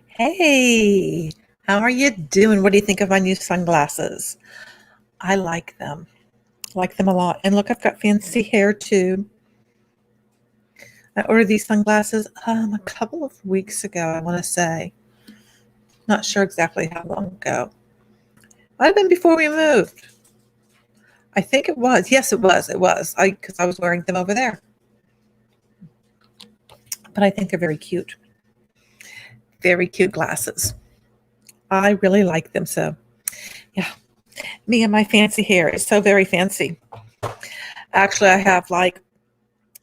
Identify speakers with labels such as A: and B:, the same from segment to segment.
A: Hey, how are you doing? What do you think of my new sunglasses? I like them. Like them a lot. And look, I've got fancy hair too. I ordered these sunglasses a couple of weeks ago, I want to say. Not sure exactly how long ago. Might have been before we moved. I think it was. Yes, it was. It was. Because I was wearing them over there. But I think they're very cute. Very cute glasses. I really like them. So, yeah, me and my fancy hair is so very fancy. Actually, I have like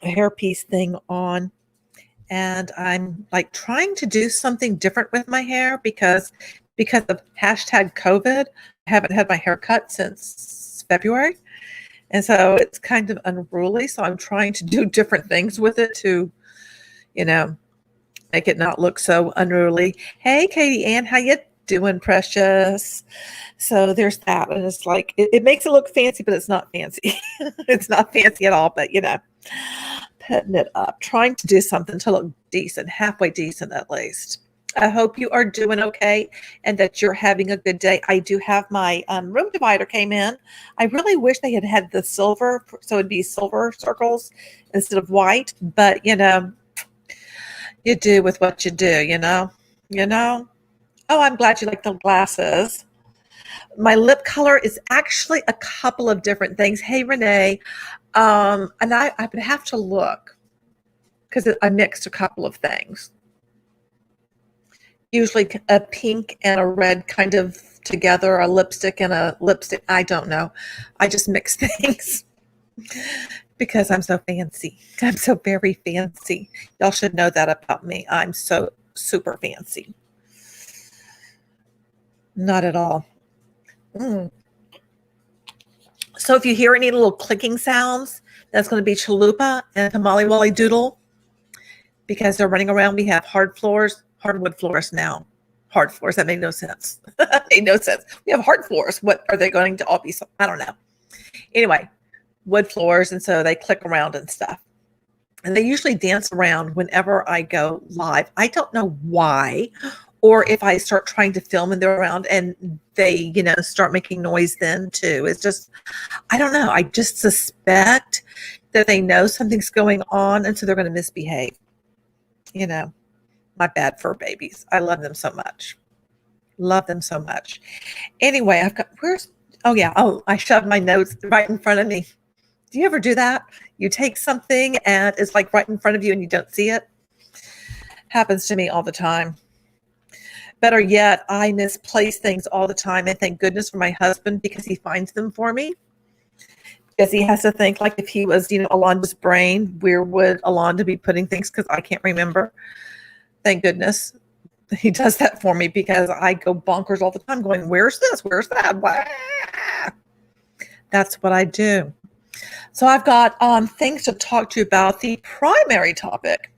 A: a hairpiece thing on, and I'm like trying to do something different with my hair because of hashtag COVID. I haven't had my hair cut since February. And so it's kind of unruly. So I'm trying to do different things with it to, you know, make it not look so unruly. Hey, Katie Ann, how you doing, precious? So there's that. And it's like, it makes it look fancy, but it's not fancy. It's not fancy at all, but putting it up, trying to do something to look decent, halfway decent at least. I hope you are doing okay and that you're having a good day. I do have my room divider came in. I really wish they had had the silver, so it'd be silver circles instead of white. But you do with what you do. You know. Oh, I'm glad you like the glasses. My lip color is actually a couple of different things. Hey, Renee, and I would have to look because I mixed a couple of things. Usually a pink and a red kind of together, a lipstick and a lipstick. I don't know. I just mix things because I'm so fancy. I'm so very fancy. Y'all should know that about me. I'm so super fancy. Not at all. Mm. So if you hear any little clicking sounds, that's going to be Chalupa and Tamale Wally Doodle because they're running around. We have hardwood floors now. Hard floors. That made no sense. Made no sense. We have hard floors. What are they going to all be? I don't know. Anyway, wood floors. And so they click around and stuff. And they usually dance around whenever I go live. I don't know why. Or if I start trying to film and they're around and they, start making noise then too. It's just, I don't know. I just suspect that they know something's going on and so they're going to misbehave. My bad fur babies. I love them so much. Love them so much. Anyway, I shoved my notes right in front of me. Do you ever do that? You take something and it's like right in front of you and you don't see it? Happens to me all the time. Better yet, I misplace things all the time, and thank goodness for my husband because he finds them for me. Because he has to think like if he was, Alonda's brain, where would Alonda be putting things? Because I can't remember. Thank goodness he does that for me because I go bonkers all the time going, where's this? Where's that? Wah! That's what I do. So I've got things to talk to you about. The primary topic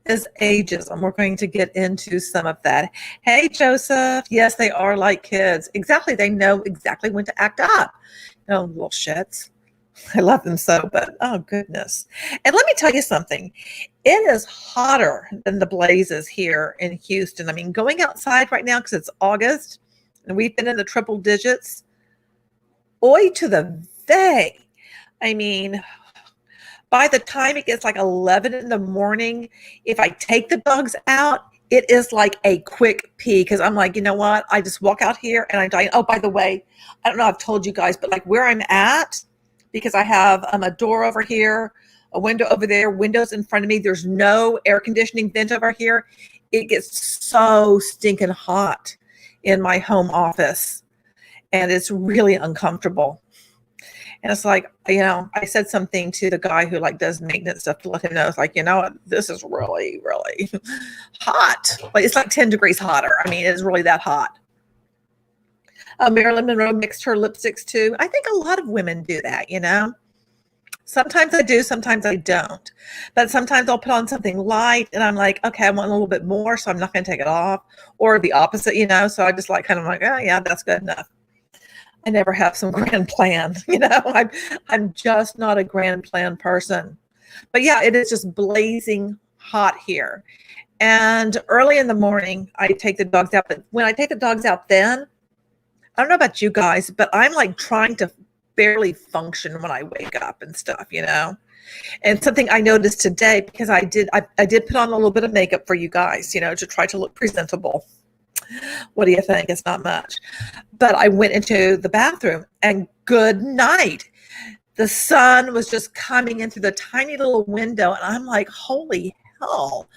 A: is ageism. We're going to get into some of that. Hey, Joseph. Yes, they are like kids. Exactly. They know exactly when to act up. Little shits. I love them so, but oh, goodness. And let me tell you something. It is hotter than the blazes here in Houston. I mean, going outside right now because it's August and we've been in the triple digits. Oi to the vey. I mean, by the time it gets like 11 in the morning, if I take the dogs out, it is like a quick pee because I'm like, you know what? I just walk out here and I'm dying. Oh, by the way, I don't know if I've told you guys, but like where I'm at, because I have a door over here, a window over there, windows in front of me. There's no air conditioning vent over here. It gets so stinking hot in my home office and it's really uncomfortable. And it's like, I said something to the guy who like does maintenance stuff to let him know. It's like, this is really, really hot. Like it's like 10 degrees hotter. I mean, it's really that hot. Marilyn Monroe mixed her lipsticks too. I think a lot of women do that, Sometimes I do, sometimes I don't. But sometimes I'll put on something light and I'm like, okay, I want a little bit more, so I'm not going to take it off. Or the opposite, so I just like kind of like, oh yeah, that's good enough. I never have some grand plan, I'm just not a grand plan person. But yeah, it is just blazing hot here. And early in the morning, I take the dogs out. But when I take the dogs out then, I don't know about you guys, but I'm like trying to barely function when I wake up and stuff, you know? And something I noticed today, because I did put on a little bit of makeup for you guys, you know, to try to look presentable. What do you think? It's not much. But I went into the bathroom and good night. The sun was just coming in through the tiny little window. And I'm like, holy hell.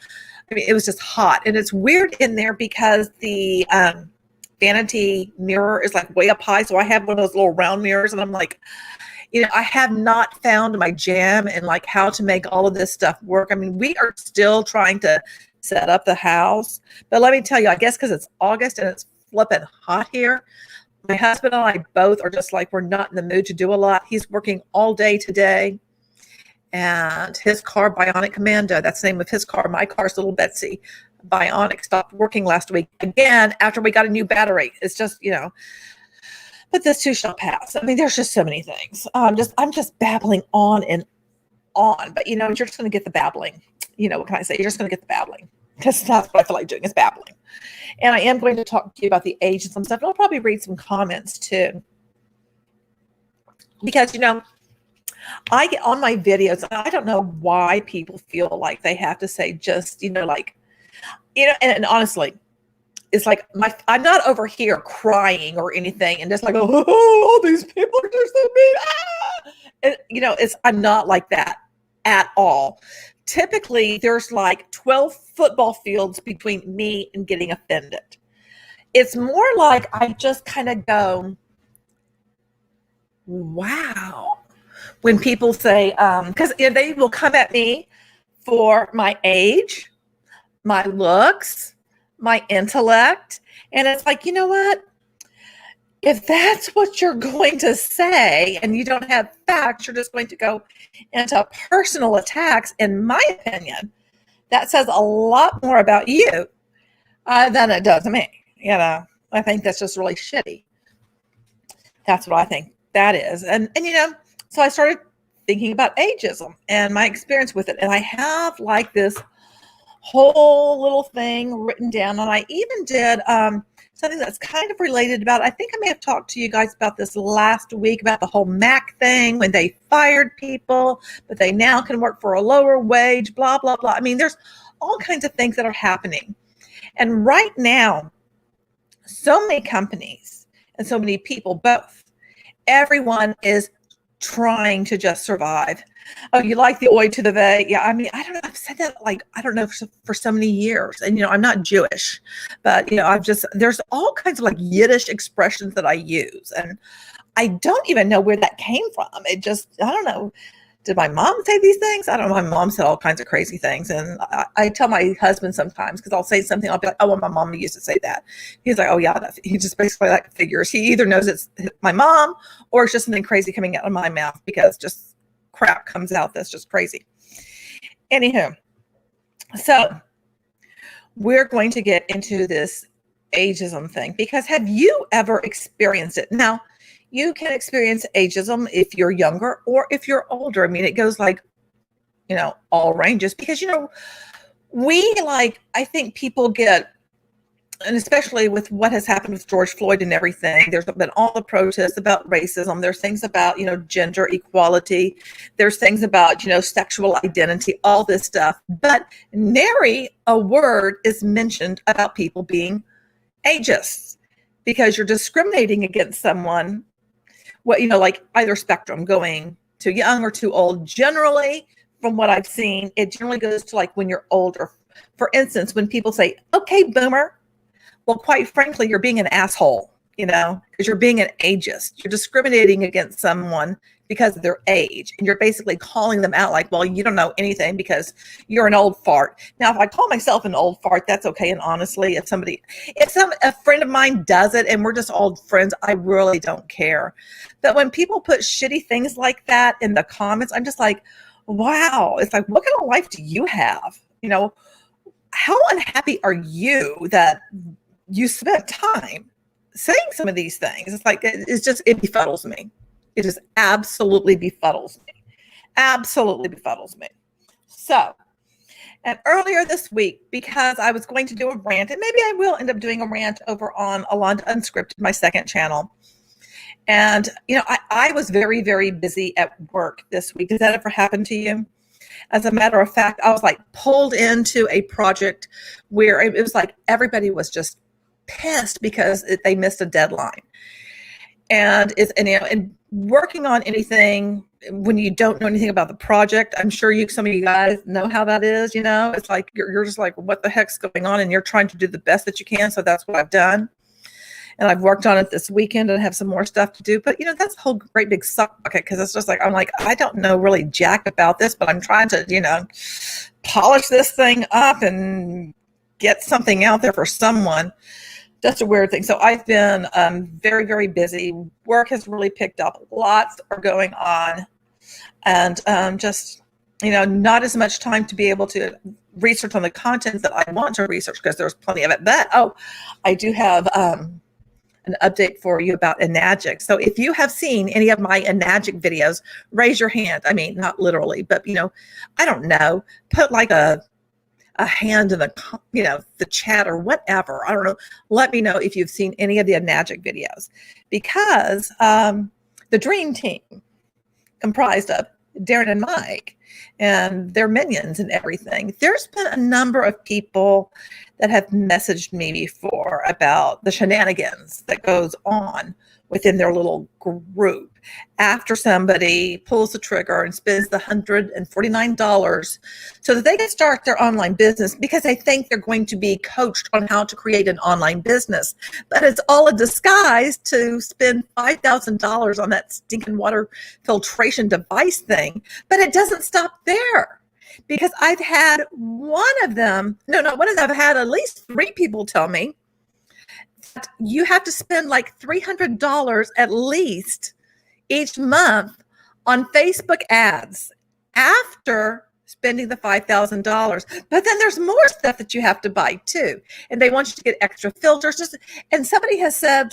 A: I mean, it was just hot. And it's weird in there because the vanity mirror is like way up high. So I have one of those little round mirrors. And I'm like, you know, I have not found my jam and like how to make all of this stuff work. I mean, we are still trying to set up the house. But let me tell you, I guess because it's August and it's flipping hot here, my husband and I both are just like, we're not in the mood to do a lot. He's working all day today. And his car, Bionic Commando, that's the name of his car. My car's Little Betsy. Bionic stopped working last week again after we got a new battery. It's just, you know, but this too shall pass. I mean, there's just so many things. I'm just babbling on and on. But, you know, you're just going to get the babbling. You know, what can I say? You're just going to get the babbling. Because that's what I feel like doing is babbling. And I am going to talk to you about the age and some stuff. And I'll probably read some comments too. Because, you know, I get on my videos, and I don't know why people feel like they have to say just, you know, like, you know, and honestly, it's like I'm not over here crying or anything and just like, oh, these people are just so mean. Ah! And, you know, I'm not like that at all. Typically, there's like 12 football fields between me and getting offended. It's more like I just kind of go, wow. When people say, because they will come at me for my age, my looks, my intellect. And it's like, you know what? If that's what you're going to say and you don't have facts, you're just going to go into personal attacks, in my opinion, that says a lot more about you than it does me. You know, I think that's just really shitty. That's what I think that is. And you know, so I started thinking about ageism and my experience with it. And I have like this whole little thing written down. And I even did something that's kind of related about, I think I may have talked to you guys about this last week, about the whole Mac thing when they fired people, but they now can work for a lower wage, blah, blah, blah. I mean, there's all kinds of things that are happening. And right now, so many companies and so many people, both, everyone is trying to just survive. Oh, you like the oi to the vey? Yeah, I mean, I don't know. I've said that like, I don't know, for so many years. And, you know, I'm not Jewish, but, you know, there's all kinds of like Yiddish expressions that I use. And I don't even know where that came from. It just, I don't know. Did my mom say these things? I don't know. My mom said all kinds of crazy things. And I tell my husband sometimes, because I'll say something, I'll be like, oh, well, my mom used to say that. He's like, oh, yeah. He just basically like figures. He either knows it's my mom or it's just something crazy coming out of my mouth because just crap comes out that's just crazy. Anywho, so we're going to get into this ageism thing, because have you ever experienced it? Now, you can experience ageism if you're younger or if you're older. I mean, it goes like, you know, all ranges, because, you know, I think people get, and especially with what has happened with George Floyd and everything, there's been all the protests about racism. There's things about, you know, gender equality. There's things about, you know, sexual identity, all this stuff. But nary a word is mentioned about people being ageist, because you're discriminating against someone, what, you know, like either spectrum, going too young or too old. Generally, from what I've seen, it generally goes to like when you're older. For instance, when people say, okay, boomer, well, quite frankly, you're being an asshole, you know, because you're being an ageist. You're discriminating against someone because of their age. And you're basically calling them out like, well, you don't know anything because you're an old fart. Now, if I call myself an old fart, that's okay. And honestly, if a friend of mine does it and we're just old friends, I really don't care. But when people put shitty things like that in the comments, I'm just like, wow. It's like, what kind of life do you have? You know, how unhappy are you that you spent time saying some of these things? It's like, it befuddles me. It just absolutely befuddles me. Absolutely befuddles me. So, And earlier this week, because I was going to do a rant, and maybe I will end up doing a rant over on Alonda Unscripted, my second channel. And, I was very, very busy at work this week. Does that ever happen to you? As a matter of fact, I was like pulled into a project where it was like everybody was just pissed because they missed a deadline. And and working on anything when you don't know anything about the project, I'm sure some of you guys know how that is. It's like you're just like, what the heck's going on? And you're trying to do the best that you can. So that's what I've done. And I've worked on it this weekend and have some more stuff to do. But, that's a whole great big suck bucket, because it's just like, I'm like, I don't know really jack about this, but I'm trying to, polish this thing up and get something out there for someone. Just a weird thing. So I've been very, very busy. Work has really picked up. Lots are going on. And just, not as much time to be able to research on the content that I want to research, because there's plenty of it. But, I do have an update for you about Enagic. So if you have seen any of my Enagic videos, raise your hand. I mean, not literally, but, I don't know, put like a hand in the chat or whatever. I don't know. Let me know if you've seen any of the Enagic videos, because the dream team comprised of Darren and Mike and their minions and everything. There's been a number of people that have messaged me before about the shenanigans that goes on within their little group after somebody pulls the trigger and spends the $149 so that they can start their online business, because they think they're going to be coached on how to create an online business. But it's all a disguise to spend $5,000 on that stinking water filtration device thing. But it doesn't stop there, because I've had I've had at least 3 people tell me that you have to spend like $300 at least each month on Facebook ads after spending the $5,000. But then there's more stuff that you have to buy too. And they want you to get extra filters. And somebody has said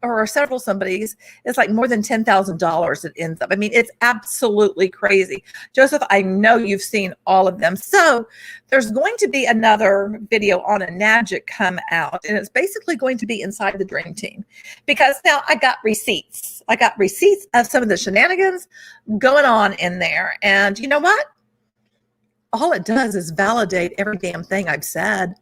A: or several somebody's, it's like more than $10,000 it ends up. I mean, it's absolutely crazy. Joseph, I know you've seen all of them. So there's going to be another video on Enagic come out, and it's basically going to be inside the Dream Team, because now I got receipts. I got receipts of some of the shenanigans going on in there. And you know what? All it does is validate every damn thing I've said.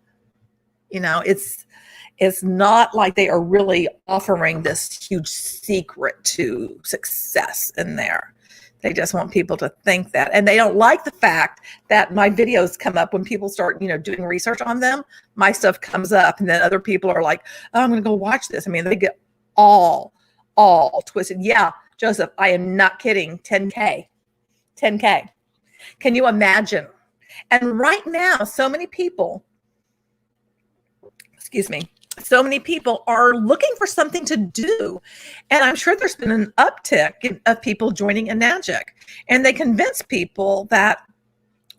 A: It's not like they are really offering this huge secret to success in there. They just want people to think that. And they don't like the fact that my videos come up when people start, doing research on them. My stuff comes up, and then other people are like, oh, I'm going to go watch this. I mean, they get all twisted. Yeah, Joseph, I am not kidding. 10K. Can you imagine? And right now, so many people are looking for something to do. And I'm sure there's been an uptick of people joining Enagic. And they convince people that,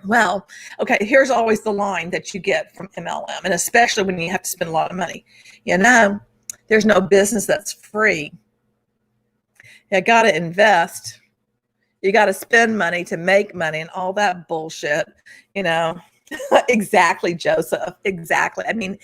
A: well, okay, here's always the line that you get from MLM, and especially when you have to spend a lot of money. There's no business that's free. You got to invest. You got to spend money to make money and all that bullshit, Exactly, Joseph. Exactly. I mean,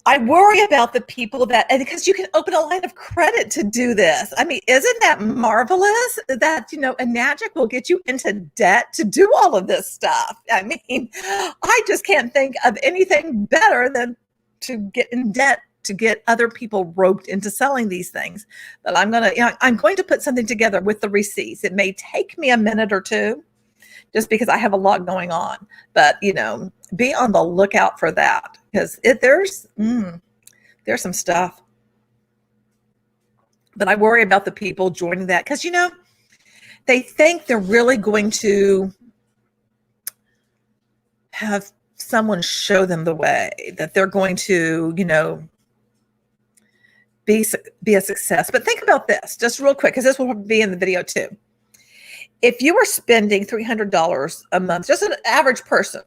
A: I worry about the people because you can open a line of credit to do this. I mean, isn't that marvelous that, Enagic will get you into debt to do all of this stuff? I mean, I just can't think of anything better than to get in debt to get other people roped into selling these things. But I'm going to put something together with the receipts. It may take me a minute or two, just because I have a lot going on. But, be on the lookout for that, because there's some stuff. But I worry about the people joining that, because, they think they're really going to have someone show them the way, that they're going to, be a success. But think about this just real quick, because this will be in the video too. If you were spending $300 a month, just an average person,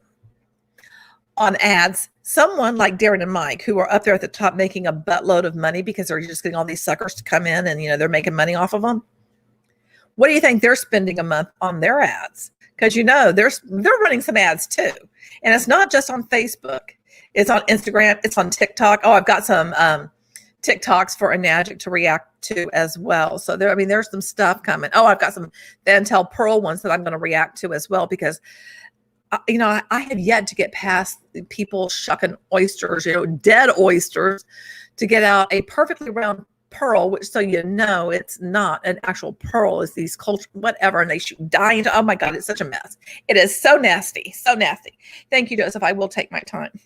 A: on ads, someone like Darren and Mike, who are up there at the top making a buttload of money because they're just getting all these suckers to come in and, they're making money off of them. What do you think they're spending a month on their ads? because they're running some ads too, and it's not just on Facebook. It's on Instagram. It's on TikTok. Oh, I've got some TikToks for Enagic to react to as well. So there's some stuff coming. Oh, I've got some Vantel Pearl ones that I'm going to react to as well, because I have yet to get past people shucking oysters, dead oysters, to get out a perfectly round pearl, which it's not an actual pearl, is these culture whatever, and they shoot dye into. Oh my God, it's such a mess. It is so nasty, so nasty. Thank you, Joseph. I will take my time.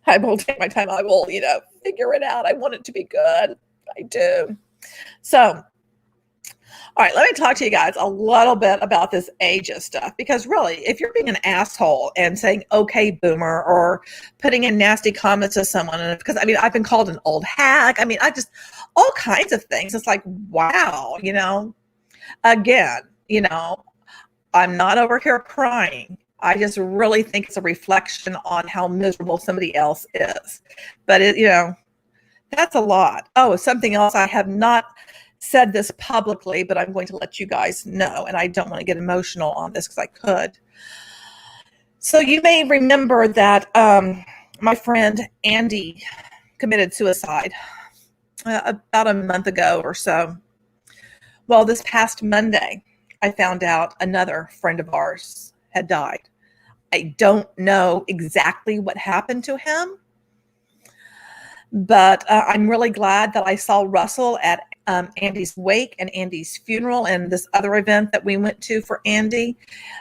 A: I will figure it out. I want it to be good. I do. So, all right, let me talk to you guys a little bit about this ageist stuff, because really, if you're being an asshole and saying, okay, boomer, or putting in nasty comments to someone, and because I've been called an old hag. All kinds of things. It's like, wow, again, I'm not over here crying. I just really think it's a reflection on how miserable somebody else is. But that's a lot. Oh, something else. I have not said this publicly, but I'm going to let you guys know. And I don't want to get emotional on this because I could. So you may remember that my friend Andy committed suicide about a month ago or so. Well, this past Monday, I found out another friend of ours had died. I don't know exactly what happened to him, but I'm really glad that I saw Russell at Andy's wake and Andy's funeral and this other event that we went to for Andy.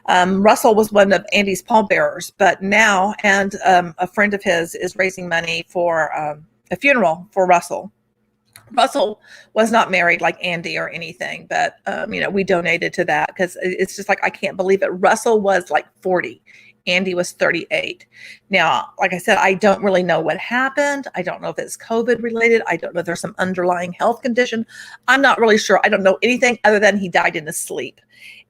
A: Russell was one of Andy's pallbearers, but now, and a friend of his is raising money for a funeral for Russell. Russell was not married like Andy or anything, but we donated to that because it's just like, I can't believe it. Russell was like 40. Andy was 38. Now, like I said, I don't really know what happened. I don't know if it's COVID related. I don't know if there's some underlying health condition. I'm not really sure. I don't know anything other than he died in his sleep.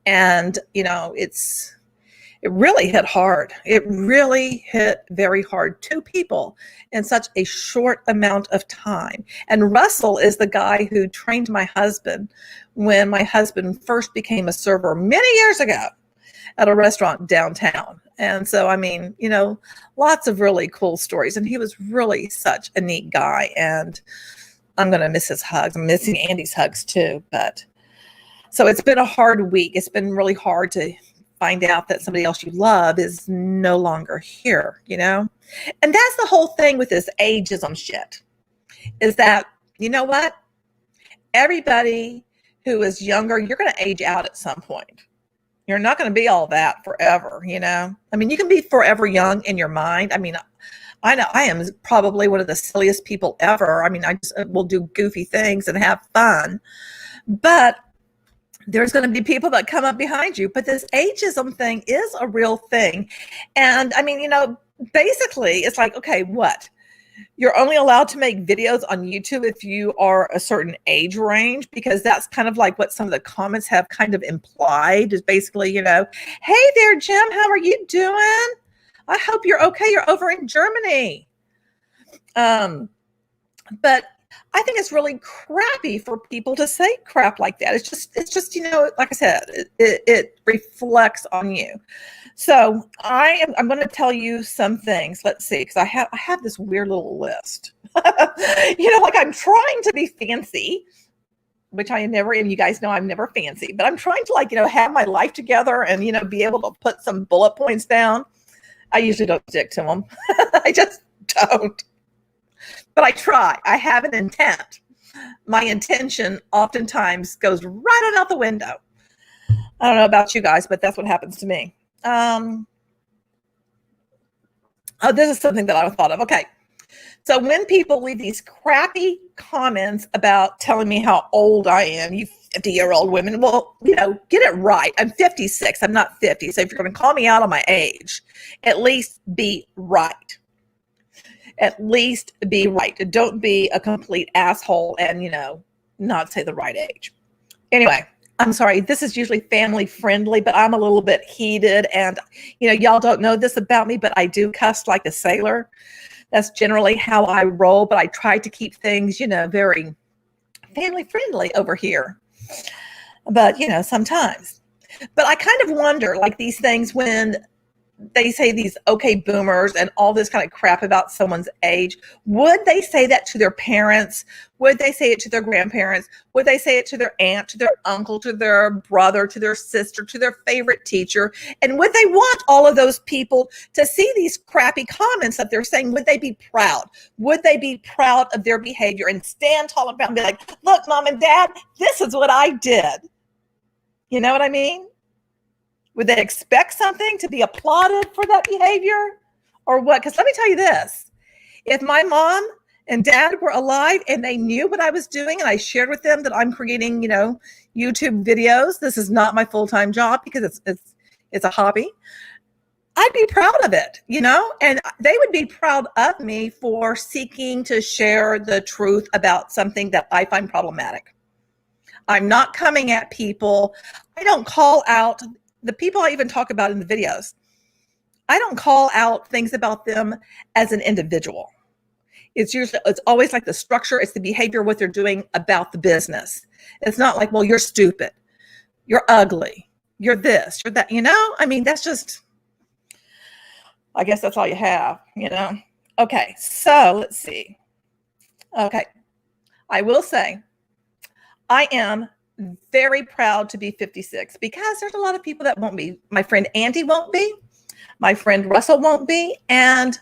A: And, it really hit hard. It really hit very hard. Two people in such a short amount of time. And Russell is the guy who trained my husband when my husband first became a server many years ago at a restaurant downtown. And so, lots of really cool stories. And he was really such a neat guy. And I'm going to miss his hugs. I'm missing Andy's hugs too. But so it's been a hard week. It's been really hard to find out that somebody else you love is no longer here, And that's the whole thing with this ageism shit, is that, you know what? Everybody who is younger, you're going to age out at some point. You're not going to be all that forever, You can be forever young in your mind. I know I am probably one of the silliest people ever. I just will do goofy things and have fun. But there's going to be people that come up behind you. But this ageism thing is a real thing. And basically it's like, okay, what? You're only allowed to make videos on YouTube if you are a certain age range, because that's kind of like what some of the comments have kind of implied, is basically, hey there, Jim, how are you doing? I hope you're okay. You're over in Germany. But I think it's really crappy for people to say crap like that. It's just like I said, it reflects on you. So I'm going to tell you some things. Let's see, because I have this weird little list. Like I'm trying to be fancy, which I never, and you guys know I'm never fancy, but I'm trying to have my life together and, be able to put some bullet points down. I usually don't stick to them. I just don't. But I try. I have an intent. My intention oftentimes goes right on out the window. I don't know about you guys, but that's what happens to me. This is something that I thought of. Okay. So when people leave these crappy comments about telling me how old I am, you 50-year-old women, well, get it right. I'm 56. I'm not 50. So if you're going to call me out on my age, at least be right. At least be right. Don't be a complete asshole and, not say the right age. Anyway, I'm sorry. This is usually family friendly, but I'm a little bit heated. And, y'all don't know this about me, but I do cuss like a sailor. That's generally how I roll. But I try to keep things, very family friendly over here. But, sometimes. But I kind of wonder, like these things when they say these okay boomers and all this kind of crap about someone's age, would they say that to their parents? Would they say it to their grandparents? Would they say it to their aunt, to their uncle, to their brother, to their sister, to their favorite teacher? And would they want all of those people to see these crappy comments that they're saying? Would they be proud? Would they be proud of their behavior and stand tall and proud and be like, look, mom and dad, this is what I did? You know what I mean? Would they expect something to be applauded for that behavior or what? Because let me tell you this, if my mom and dad were alive and they knew what I was doing and I shared with them that I'm creating, YouTube videos, this is not my full-time job because it's a hobby, I'd be proud of it, and they would be proud of me for seeking to share the truth about something that I find problematic. I'm not coming at people. I don't call out the people I even talk about in the videos. I don't call out things about them as an individual. It's always like the structure, it's the behavior, what they're doing about the business. It's not like, well, you're stupid, you're ugly, you're this, you're that, I mean, that's just, I guess that's all you have, Okay, so let's see. Okay, I will say, I am very proud to be 56 because there's a lot of people that won't be. My friend Andy won't be. My friend Russell won't be. And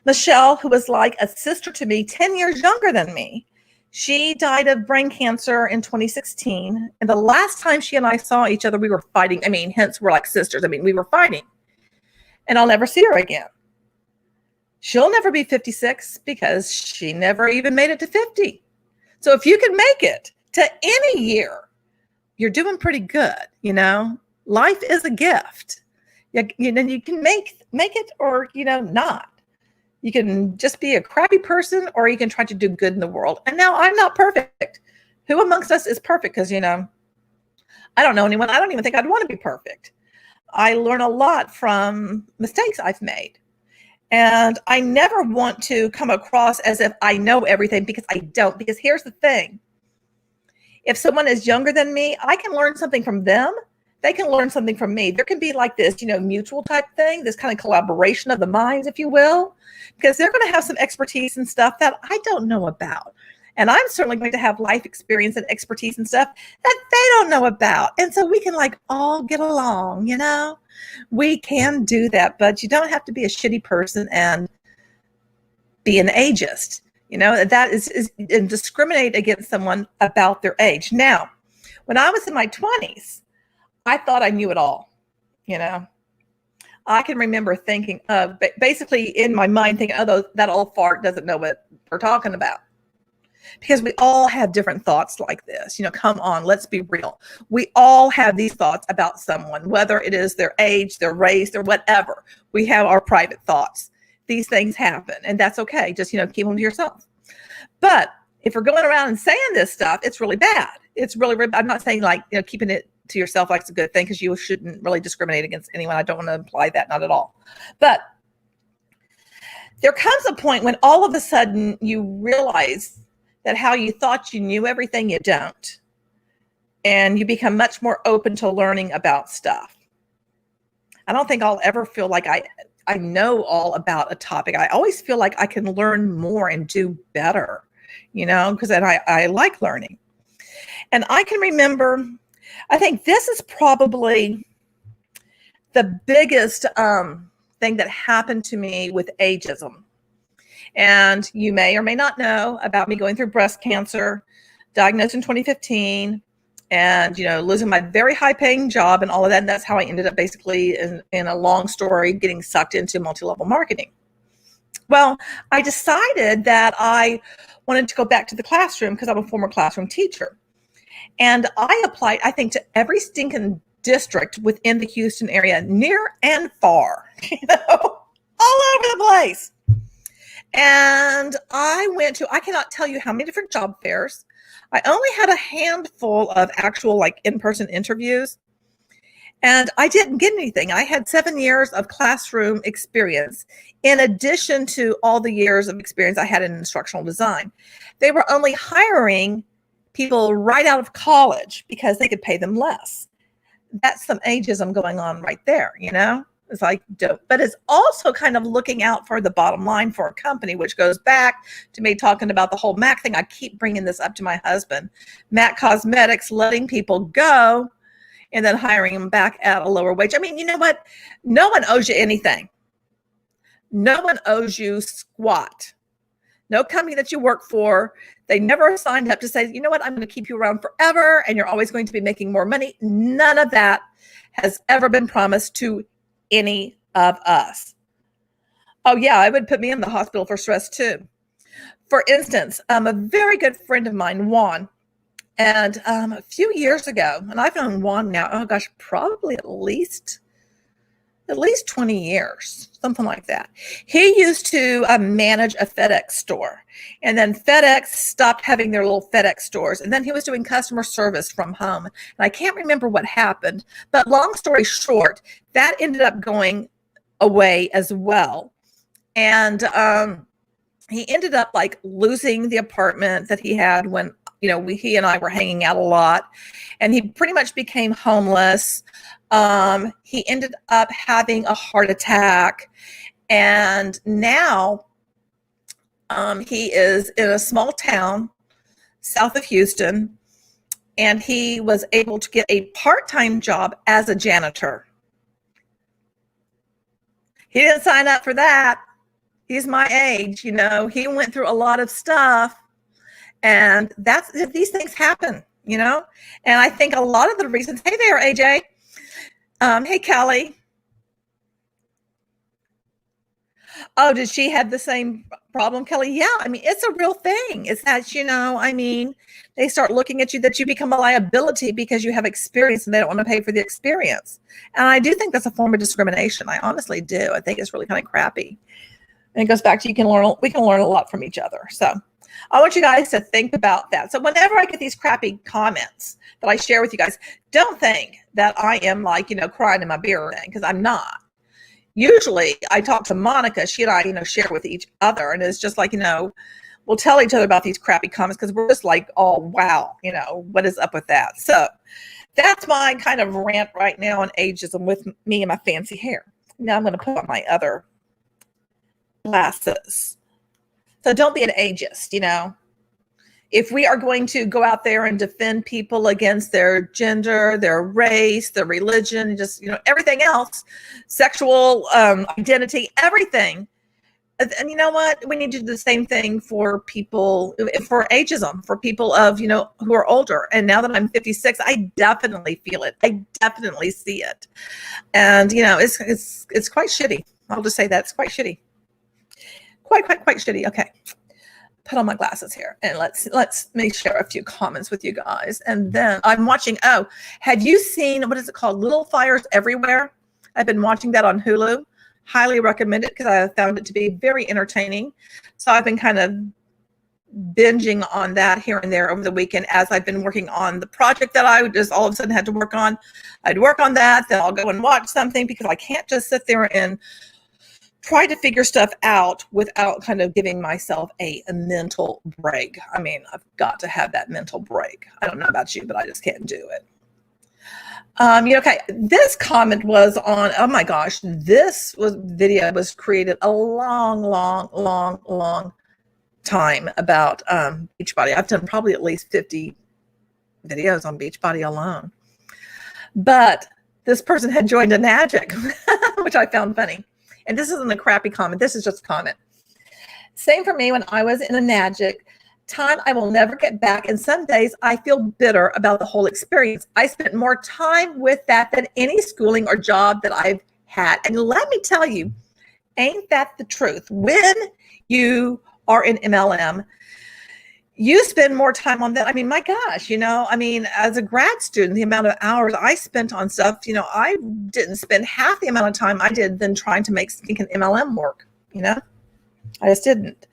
A: Michelle, who was like a sister to me, 10 years younger than me, she died of brain cancer in 2016. And the last time she and I saw each other, we were fighting. I mean, hence we're like sisters. I mean, we were fighting. And I'll never see her again. She'll never be 56 because she never even made it to 50. So if you can make it to any year, you're doing pretty good. Life is a gift. You can make it or, not. You can just be a crappy person or you can try to do good in the world. And now I'm not perfect. Who amongst us is perfect? Because, I don't know anyone. I don't even think I'd want to be perfect. I learn a lot from mistakes I've made. And I never want to come across as if I know everything because I don't. Because here's the thing. If someone is younger than me, I can learn something from them. They can learn something from me. There can be like this, mutual type thing, this kind of collaboration of the minds, if you will, because they're going to have some expertise and stuff that I don't know about. And I'm certainly going to have life experience and expertise and stuff that they don't know about. And so we can all get along, We can do that, but you don't have to be a shitty person and be an ageist. That is discriminate against someone about their age. Now, when I was in my 20s, I thought I knew it all. I can remember thinking, basically in my mind thinking, oh, that old fart doesn't know what we're talking about. Because we all have different thoughts like this. Come on, let's be real. We all have these thoughts about someone, whether it is their age, their race, their whatever. We have our private thoughts. These things happen, and that's okay. Just, keep them to yourself. But if we're going around and saying this stuff, it's really bad. It's really, I'm not saying keeping it to yourself like it's a good thing because you shouldn't really discriminate against anyone. I don't want to imply that, not at all. But there comes a point when all of a sudden you realize that how you thought you knew everything, you don't. And you become much more open to learning about stuff. I don't think I'll ever feel like I know all about a topic. I always feel like I can learn more and do better, because I like learning. And I can remember, I think this is probably the biggest thing that happened to me with ageism. And you may or may not know about me going through breast cancer, diagnosed in 2015, and, losing my very high paying job and all of that. And that's how I ended up basically in a long story, getting sucked into multi-level marketing. Well, I decided that I wanted to go back to the classroom because I'm a former classroom teacher. And I applied, I think, to every stinking district within the Houston area, near and far, all over the place. And I cannot tell you how many different job fairs. I only had a handful of actual in-person interviews, and I didn't get anything. I had 7 years of classroom experience in addition to all the years of experience I had in instructional design. They were only hiring people right out of college because they could pay them less. that's some ageism going on right there, you know? It's like, but it's also kind of looking out for the bottom line for a company, which goes back to me talking about the whole MAC thing. I keep bringing this up to my husband. MAC Cosmetics letting people go and then hiring them back at a lower wage. I mean, you know what? No one owes you anything. No one owes you squat. No company that you work for, they never signed up to say, you know what, I'm going to keep you around forever and you're always going to be making more money. None of that has ever been promised to any of us. Oh yeah, it would put me in the hospital for stress too. For instance, a very good friend of mine, Juan, and a few years ago, and I've known Juan now, oh gosh, probably at least 20 years, something like that. He used to manage a FedEx store, and then FedEx stopped having their little FedEx stores, and then he was doing customer service from home. And I can't remember what happened, but long story short, that ended up going away as well. And he ended up like losing the apartment that he had when, you know, he and I were hanging out a lot, and he pretty much became homeless. He ended up having a heart attack, and now he is in a small town south of Houston, and he was able to get a part-time job as a janitor. He didn't sign up for that. He's my age, you know. He went through a lot of stuff, and these things happen, you know. And I think a lot of the reasons. Hey there, AJ. Hey, Kelly. Oh, did she have the same problem, Kelly? Yeah, I mean, it's a real thing. It's that, you know, I mean, they start looking at you that you become a liability because you have experience and they don't want to pay for the experience. And I do think that's a form of discrimination. I honestly do. I think it's really kind of crappy. And it goes back to we can learn a lot from each other. So I want you guys to think about that. So whenever I get these crappy comments that I share with you guys, don't think that I am like, you know, crying in my beer thing, because I'm not. Usually I talk to Monica, she and I, you know, share with each other. And it's just like, you know, we'll tell each other about these crappy comments because we're just like, oh, wow, you know, what is up with that? So that's my kind of rant right now on ageism with me and my fancy hair. Now I'm going to put on my other glasses. So don't be an ageist, you know. If we are going to go out there and defend people against their gender, their race, their religion, just, you know, everything else, sexual identity, everything. And you know what? We need to do the same thing for people, for ageism, for people of, you know, who are older. And now that I'm 56, I definitely feel it. I definitely see it. And, you know, it's quite shitty. I'll just say that it's quite shitty. Quite shitty. Okay. Put on my glasses here and let's me share a few comments with you guys. And then I'm watching, have you seen, what is it called? Little Fires Everywhere. I've been watching that on Hulu. Highly recommend it because I found it to be very entertaining. So I've been kind of binging on that here and there over the weekend as I've been working on the project that I just all of a sudden had to work on. I'd work on that, then I'll go and watch something because I can't just sit there and try to figure stuff out without kind of giving myself a mental break. I mean, I've got to have that mental break. I don't know about you, but I just can't do it. Okay, this comment was on, oh my gosh, video was created a long time about Beachbody. I've done probably at least 50 videos on Beachbody alone. But this person had joined a Nagic, which I found funny. And this isn't a crappy comment. This is just a comment. Same for me when I was in a Nagic. Time I will never get back. And some days I feel bitter about the whole experience. I spent more time with that than any schooling or job that I've had. And let me tell you, ain't that the truth? When you are in MLM, you spend more time on that. I mean, my gosh, you know, I mean, as a grad student, the amount of hours I spent on stuff, you know, I didn't spend half the amount of time I did than trying to make stinking MLM work, you know? I just didn't.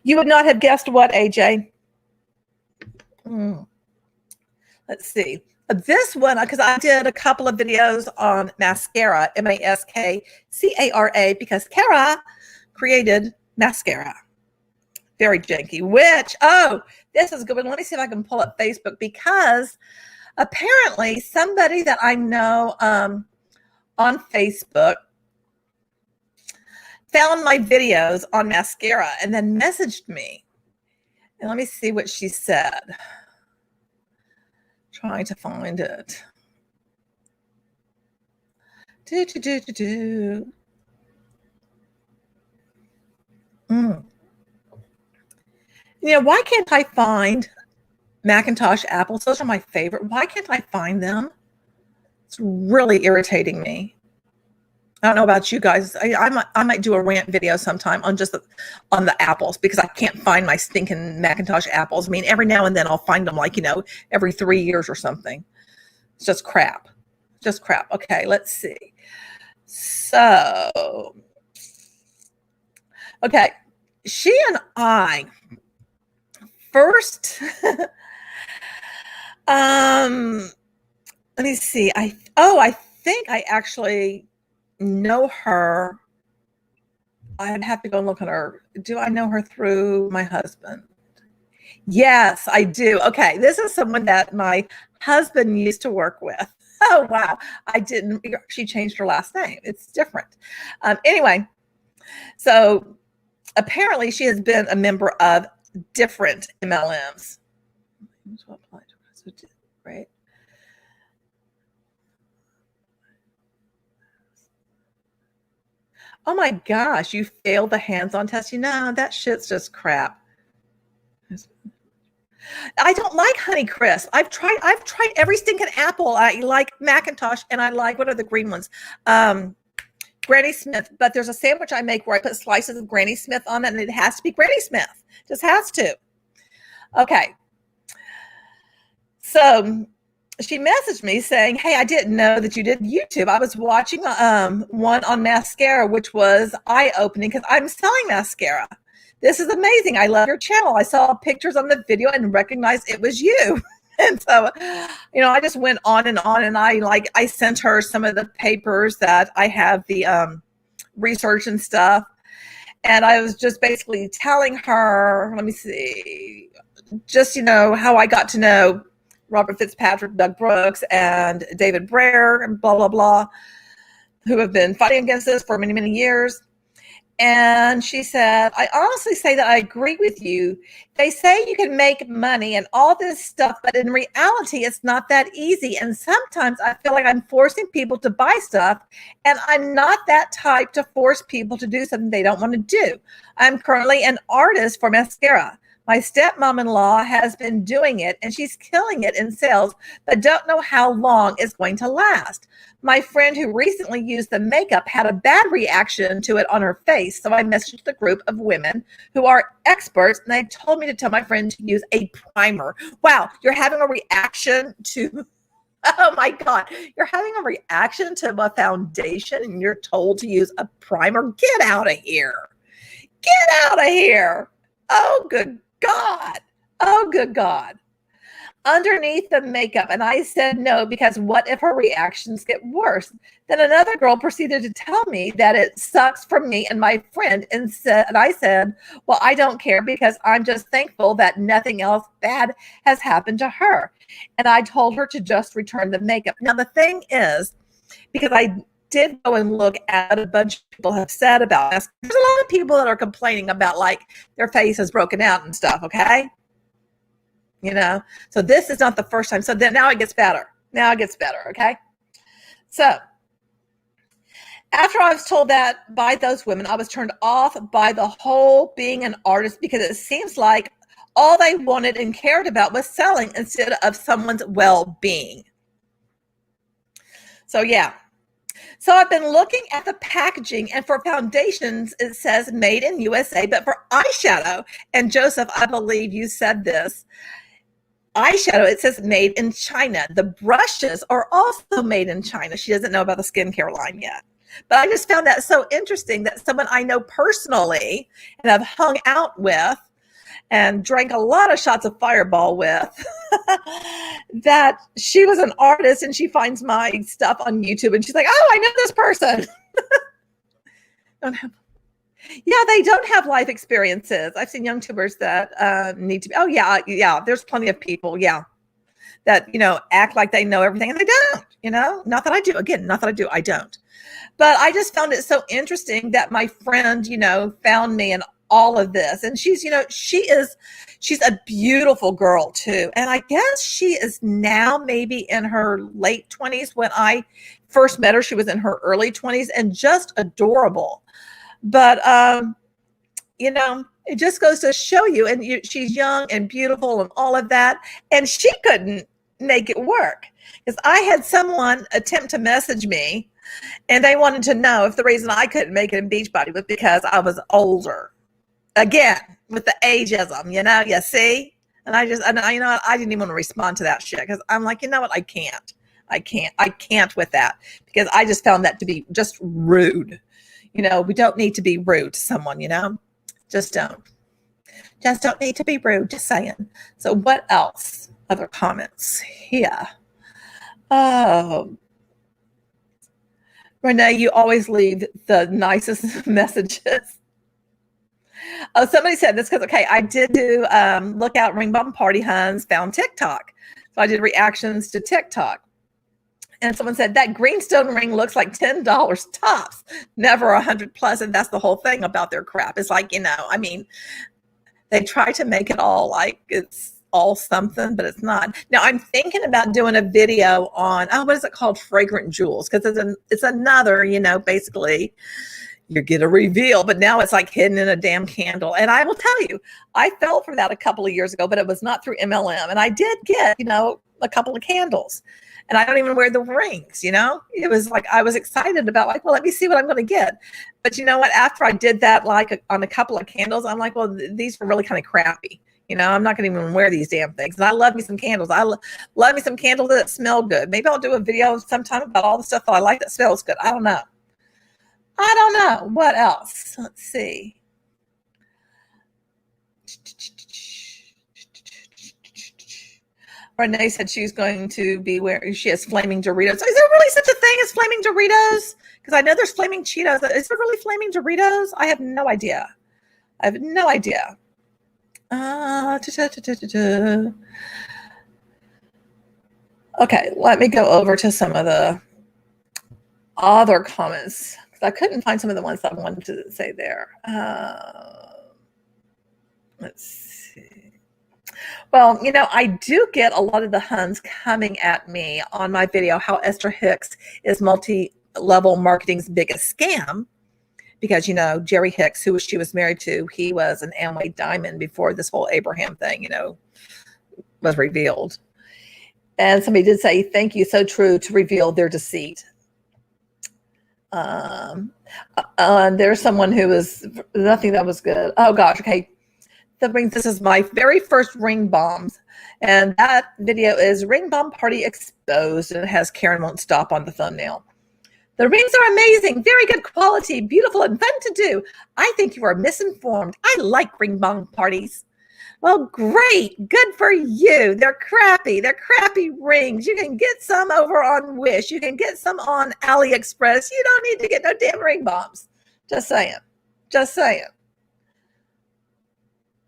A: You would not have guessed what, AJ? Let's see. This one, because I did a couple of videos on mascara, MASKCARA, because Kara created mascara. Very janky, which, this is a good one. Let me see if I can pull up Facebook because Apparently, somebody that I know on Facebook found my videos on mascara and then messaged me. And let me see what she said. Trying to find it. Why can't I find Macintosh apples? Those are my favorite. Why can't I find them? It's really irritating me. I don't know about you guys. I might do a rant video sometime on just on the apples because I can't find my stinking Macintosh apples. I mean, every now and then I'll find them like, every 3 years or something. It's just crap. Just crap. Okay, let's see. So, okay, she and I first, let me see. I think I actually know her. I'd have to go and look at her. Do I know her through my husband? Yes, I do. Okay, this is someone that my husband used to work with. Oh, wow. I didn't. She changed her last name. It's different. Anyway, so apparently she has been a member of different MLMs. Right. Oh my gosh, you failed the hands-on test. That shit's just crap. I don't like Honeycrisp. I've tried every stinking apple. I like Macintosh and I like, what are the green ones? Granny Smith, but there's a sandwich I make where I put slices of Granny Smith on it and it has to be Granny Smith. Just has to. Okay. So she messaged me saying, hey, I didn't know that you did YouTube. I was watching one on mascara, which was eye-opening because I'm selling mascara. This is amazing. I love your channel. I saw pictures on the video and recognized it was you. And so, I just went on and I sent her some of the papers that I have the research and stuff. And I was just basically telling her, let me see, just, how I got to know Robert Fitzpatrick, Doug Brooks, and David Brer, and blah, blah, blah, who have been fighting against this for many, many years. And she said, I honestly say that I agree with you. They say you can make money and all this stuff, but in reality, it's not that easy. And sometimes I feel like I'm forcing people to buy stuff, and I'm not that type to force people to do something they don't want to do. I'm currently an artist for mascara. My stepmom-in-law has been doing it, and she's killing it in sales, but don't know how long it's going to last. My friend who recently used the makeup had a bad reaction to it on her face, so I messaged the group of women who are experts, and they told me to tell my friend to use a primer. Wow, you're having a reaction to... Oh my God, you're having a reaction to a foundation, and you're told to use a primer? Get out of here. Get out of here. Oh, good God. Oh, good God. Underneath the makeup. And I said no, because what if her reactions get worse? Then another girl proceeded to tell me that it sucks for me and my friend. And I said, well, I don't care because I'm just thankful that nothing else bad has happened to her. And I told her to just return the makeup. Now, the thing is, because I did go and look at what a bunch of people have said about this. There's a lot of people that are complaining about like their face is broken out and stuff. Okay. So this is not the first time. So then now it gets better. Okay. So after I was told that by those women, I was turned off by the whole being an artist because it seems like all they wanted and cared about was selling instead of someone's well-being. So yeah. So I've been looking at the packaging, and for foundations, it says made in USA, but for eyeshadow, and Joseph, I believe you said this, eyeshadow, it says made in China. The brushes are also made in China. She doesn't know about the skincare line yet. But I just found that so interesting that someone I know personally and have hung out with and drank a lot of shots of Fireball with, that she was an artist and she finds my stuff on YouTube and she's like, oh, I know this person. They don't have life experiences. I've seen young tubers that need to be, there's plenty of people. Yeah, that, act like they know everything and they don't, not that I do. Again, not that I do, I don't. But I just found it so interesting that my friend, found me in all of this. And she's a beautiful girl too. And I guess she is now maybe in her late 20s. When I first met her, she was in her early 20s and just adorable. But, it just goes to show you, and she's young and beautiful and all of that. And she couldn't make it work, because I had someone attempt to message me, and they wanted to know if the reason I couldn't make it in Beachbody was because I was older. Again, with the ageism, you see? And I didn't even want to respond to that shit, because I'm like, you know what? I can't with that, because I just found that to be just rude. We don't need to be rude to someone, just don't need to be rude, just saying. So what else? Other comments here. Renee, you always leave the nicest messages. Oh, somebody said this because, okay, I did do look out ring bum party huns found TikTok. So I did reactions to TikTok. And someone said that greenstone ring looks like $10 tops, never 100 plus. And that's the whole thing about their crap. It's like, they try to make it all like it's all something, but it's not. Now I'm thinking about doing a video on, what is it called? Fragrant jewels. Because it's another, basically you get a reveal, but now it's like hidden in a damn candle. And I will tell you, I fell for that a couple of years ago, but it was not through MLM. And I did get, a couple of candles. And I don't even wear the rings, It was like, I was excited about like, well, let me see what I'm going to get. But you know what? After I did that, like on a couple of candles, I'm like, well, these were really kind of crappy. I'm not going to even wear these damn things. And I love me some candles. I love me some candles that smell good. Maybe I'll do a video sometime about all the stuff that I like that smells good. I don't know. What else? Let's see. Renee said she's going to be wearing, she has flaming Doritos. Is there really such a thing as flaming Doritos? Because I know there's flaming Cheetos. Is there really flaming Doritos? I have no idea. Okay, let me go over to some of the other comments, because I couldn't find some of the ones that I wanted to say there. Let's see. Well, I do get a lot of the huns coming at me on my video, how Esther Hicks is multi-level marketing's biggest scam. Because, Jerry Hicks, who she was married to, he was an Amway diamond before this whole Abraham thing, was revealed. And somebody did say, thank you, so true, to reveal their deceit. There's someone who was, nothing that was good. Oh, gosh, okay. This is my very first ring bombs. And that video is Ring Bomb Party Exposed, and it has Karen Won't Stop on the thumbnail. The rings are amazing, very good quality, beautiful, and fun to do. I think you are misinformed. I like ring bomb parties. Well, great. Good for you. They're crappy. They're crappy rings. You can get some over on Wish. You can get some on AliExpress. You don't need to get no damn ring bombs. Just saying.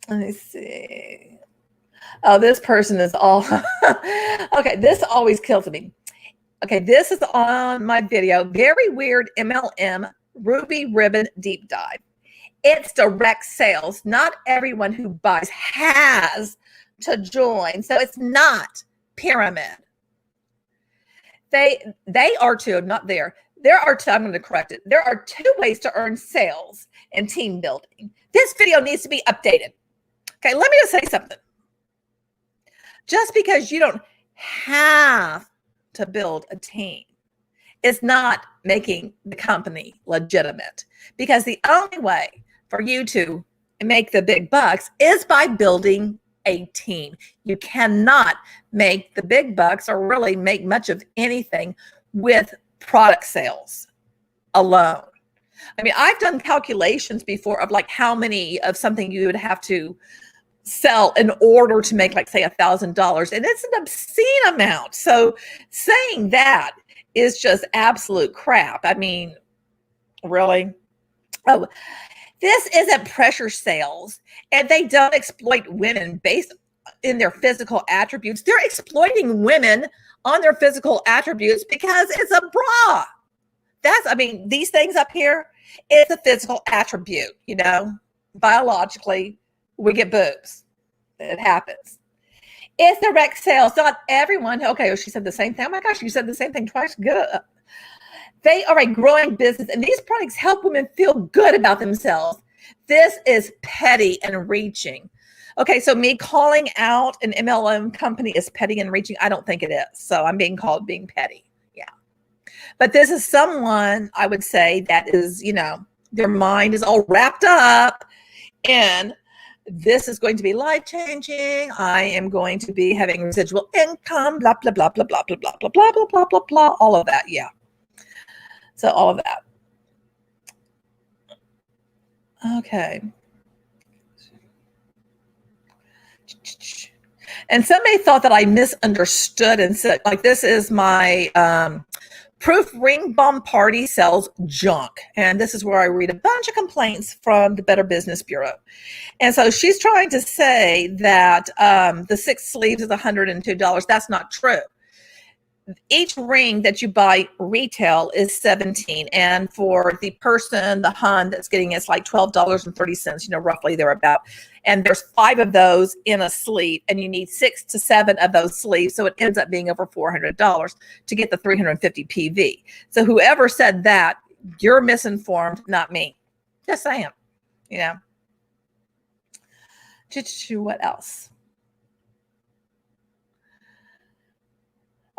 A: Let me see. Oh, this person is all... Okay, this always kills me. Okay, this is on my video, Very Weird MLM Ruby Ribbon Deep Dive. It's direct sales. Not everyone who buys has to join. So it's not pyramid. They are two, not there. There are two, I'm going to correct it. There are two ways to earn sales and team building. This video needs to be updated. Okay, let me just say something. Just because you don't have to build a team is not making the company legitimate, because the only way for you to make the big bucks is by building a team. You cannot make the big bucks or really make much of anything with product sales alone. I mean, I've done calculations before of like how many of something you would have to sell in order to make, like, say, $1,000, and it's an obscene amount. So saying that is just absolute crap. I mean, really? Oh, this isn't pressure sales, and they don't exploit women based in their physical attributes. They're exploiting women on their physical attributes because it's a bra. These things up here, it's a physical attribute, biologically, we get boobs. It happens. It's direct sales. Not everyone. Okay, she said the same thing. Oh my gosh, you said the same thing twice. Good. They are a growing business, and these products help women feel good about themselves. This is petty and reaching. Okay, so me calling out an MLM company is petty and reaching. I don't think it is. So I'm being called being petty. Yeah. But this is someone, I would say, that is, their mind is all wrapped up in this is going to be life-changing. I am going to be having residual income, blah, blah, blah, blah, blah, blah, blah, blah, blah, blah, blah, blah, blah, all of that. Yeah. So all of that. Okay. And somebody thought that I misunderstood and said, like, this is my proof ring bomb party sells junk. And this is where I read a bunch of complaints from the Better Business Bureau. And so she's trying to say that the 6 sleeves is $102. That's not true. Each ring that you buy retail is $17, and for the person, the Hun that's getting it's like $12.30, roughly thereabout. And there's 5 of those in a sleeve, and you need 6 to 7 of those sleeves, so it ends up being over $400 to get the 350 PV. So whoever said that, you're misinformed, not me. Just saying, What else?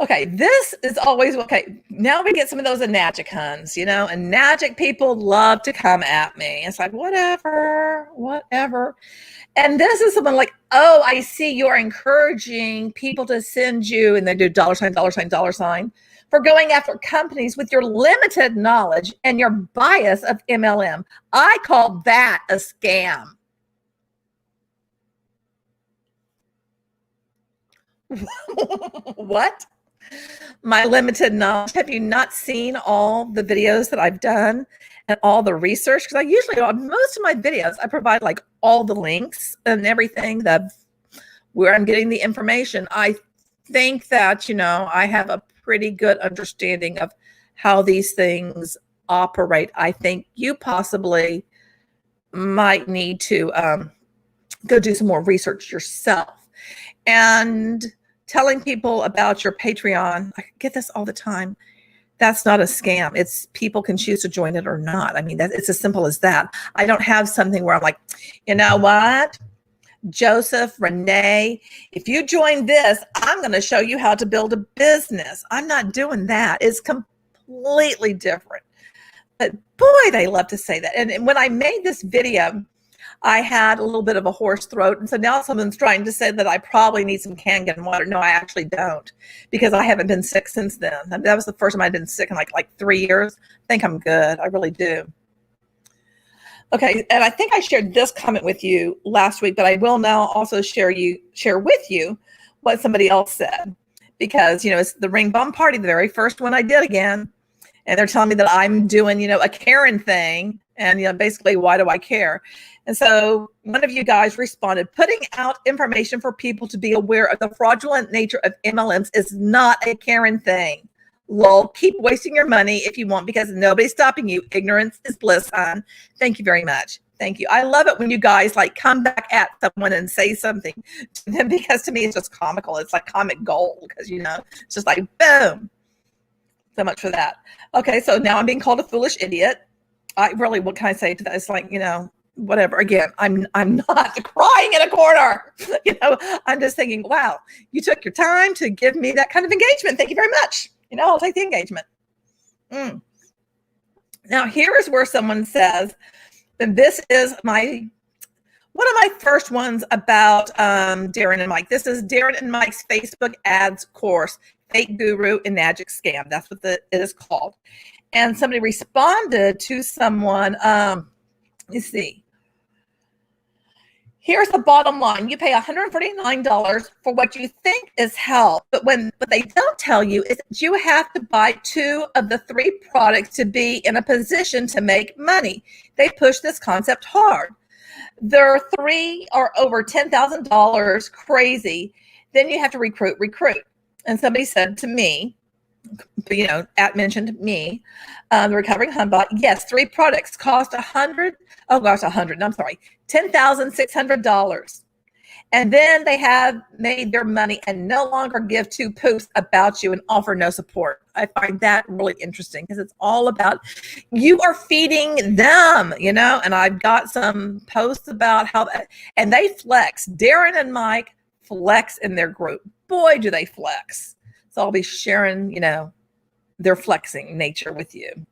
A: Okay, this is always, okay, now we get some of those Anagic Huns, and Anagic people love to come at me. It's like, whatever. And this is someone like, oh, I see you're encouraging people to send you, and they do $, for going after companies with your limited knowledge and your bias of MLM. I call that a scam. What? My limited knowledge. Have you not seen all the videos that I've done and all the research? Because I usually, on most of my videos, I provide like all the links and everything where I'm getting the information. I think that, I have a pretty good understanding of how these things operate. I think you possibly might need to go do some more research yourself. And telling people about your Patreon, I get this all the time. That's not a scam. It's people can choose to join it or not. It's as simple as that. I don't have something where I'm like, you know what, Joseph, Renee, if you join this, I'm going to show you how to build a business. I'm not doing that. It's completely different. But boy, they love to say that. And when I made this video, I had a little bit of a hoarse throat. And so now someone's trying to say that I probably need some Kangen water. No, I actually don't, because I haven't been sick since then. That was the first time I'd been sick in like 3 years. I think I'm good. I really do. Okay. And I think I shared this comment with you last week, but I will now also share with you what somebody else said, because, it's the ring bomb party, the very first one I did again. And they're telling me that I'm doing, a Karen thing. And, basically, why do I care? And so one of you guys responded, putting out information for people to be aware of the fraudulent nature of MLMs is not a Karen thing. Lol, keep wasting your money if you want, because nobody's stopping you. Ignorance is bliss, hon. Thank you very much. Thank you. I love it when you guys come back at someone and say something to them, because to me it's just comical. It's like comic gold, because, it's just like, boom. So much for that. Okay, so now I'm being called a foolish idiot. What can I say to that? It's like, whatever. Again, I'm not crying in a corner. I'm just thinking, wow, you took your time to give me that kind of engagement. Thank you very much. I'll take the engagement. Now, here is where someone says, and this is one of my first ones about Darren and Mike. This is Darren and Mike's Facebook ads course, Fake Guru and Magic Scam. That's what it is called. And somebody responded to someone, let's see. Here's the bottom line. You pay $149 for what you think is help. But what they don't tell you is that you have to buy 2 of the 3 products to be in a position to make money. They push this concept hard. There 3 are over $10,000, crazy. Then you have to recruit. And somebody said to me, mentioned me, the recovering humbot, yes, 3 products cost $10,600. And then they have made their money and no longer give 2 poofs about you and offer no support. I find that really interesting because it's all about you are feeding them, and I've got some posts about how that, and they flex. Darren and Mike flex in their group. Boy, do they flex. So I'll be sharing, their flexing nature with you.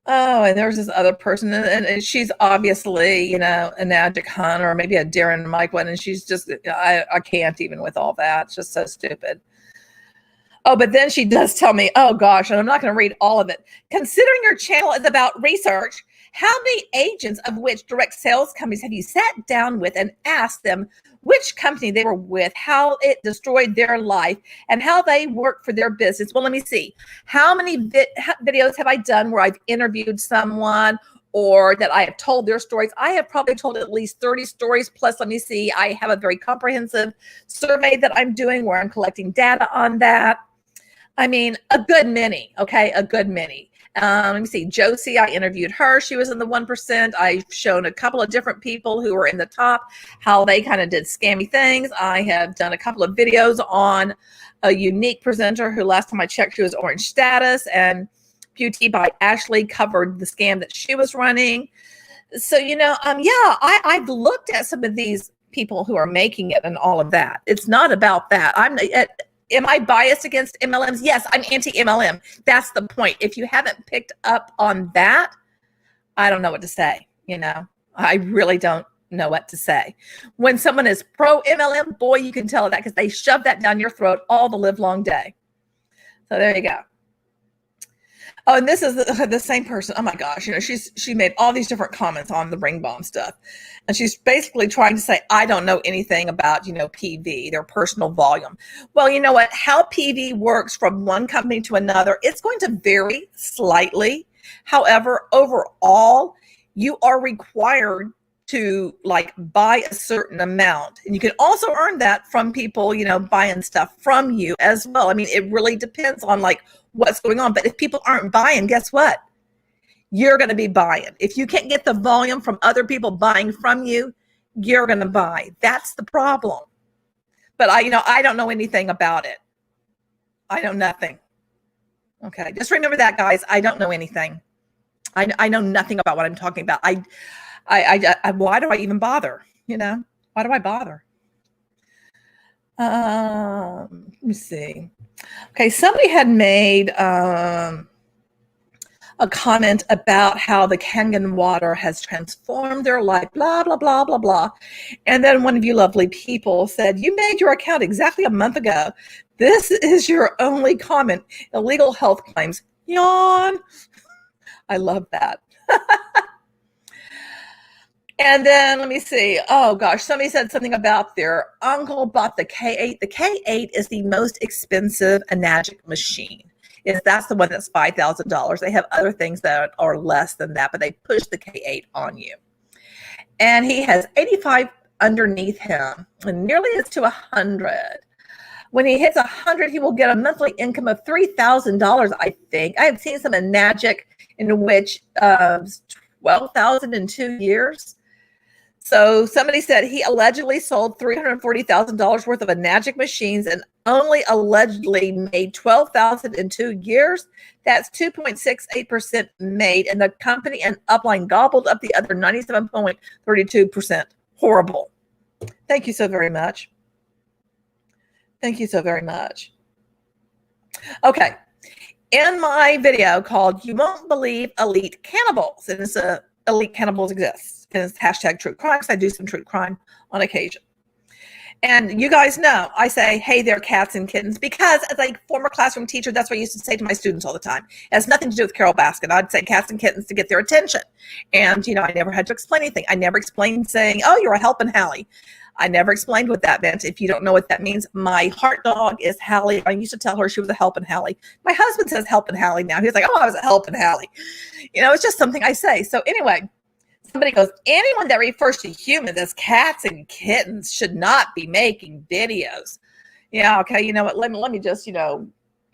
A: Oh, and there's this other person, and she's obviously, an addict hunter, or maybe a Darren Mike one, and she's just, I can't even with all that. It's just so stupid. Oh, but then she does tell me, oh gosh, and I'm not going to read all of it. Considering your channel is about research, how many agents of which direct sales companies have you sat down with and asked them which company they were with, how it destroyed their life, and how they work for their business? Well, let me see. How many videos have I done where I've interviewed someone or that I have told their stories? I have probably told at least 30 stories. Plus, let me see. I have a very comprehensive survey that I'm doing where I'm collecting data on that. I mean, a good many, okay? A good many. Let me see. Josie, I interviewed her. She was in the 1%. I've shown a couple of different people who were in the top, how they kind of did scammy things. I have done a couple of videos on a unique presenter who last time I checked, she was orange status, and Beauty by Ashley covered the scam that she was running. So, I've looked at some of these people who are making it and all of that. It's not about that. Am I biased against MLMs? Yes, I'm anti-MLM. That's the point. If you haven't picked up on that, I don't know what to say. I really don't know what to say. When someone is pro-MLM, boy, you can tell that because they shove that down your throat all the live long day. So there you go. Oh, and this is the same person. Oh my gosh, she made all these different comments on the ring bomb stuff. And she's basically trying to say, I don't know anything about, PV, their personal volume. Well, you know what? How PV works from one company to another, it's going to vary slightly. However, overall, you are required to buy a certain amount. And you can also earn that from people, buying stuff from you as well. I mean, it really depends on what's going on. But if people aren't buying, guess what? You're going to be buying. If you can't get the volume from other people buying from you, you're going to buy. That's the problem. But I don't know anything about it. I know nothing. Okay. Just remember that, guys. I don't know anything. I know nothing about what I'm talking about. Why do I even bother? Why do I bother? Let me see. Okay, somebody had made a comment about how the Kangen water has transformed their life, blah, blah, blah, blah, blah. And then one of you lovely people said, you made your account exactly a month ago. This is your only comment. Illegal health claims. Yawn. I love that. And then let me see. Oh gosh, somebody said something about their uncle bought the K8. The K8 is the most expensive Enagic machine. That's the one that's $5,000. They have other things that are less than that, but they push the K8 on you. And he has 85 underneath him, and nearly is to 100. When he hits 100, he will get a monthly income of $3,000, I think. I have seen some Enagic in which $12,000 in 2 years. So somebody said he allegedly sold $340,000 worth of Enagic machines and only allegedly made $12,000 in 2 years. That's 2.68% made, and the company and upline gobbled up the other 97.32%. Horrible. Thank you so very much. Thank you so very much. Okay. In my video called You Won't Believe Elite Cannibals, and it's Elite Cannibals Exists. And it's hashtag true crime, because I do some true crime on occasion. And you guys know, I say, hey there, cats and kittens, because as a former classroom teacher, that's what I used to say to my students all the time. It has nothing to do with Carol Baskin. I'd say cats and kittens to get their attention. And, I never had to explain anything. I never explained saying, oh, you're a helping Hallie. I never explained what that meant. If you don't know what that means, my heart dog is Hallie. I used to tell her she was a helping Hallie. My husband says helping Hallie now. He's like, oh, I was a helping Hallie. It's just something I say. So anyway, Somebody goes, anyone that refers to humans as cats and kittens should not be making videos. Yeah, okay, you know what? Let me just,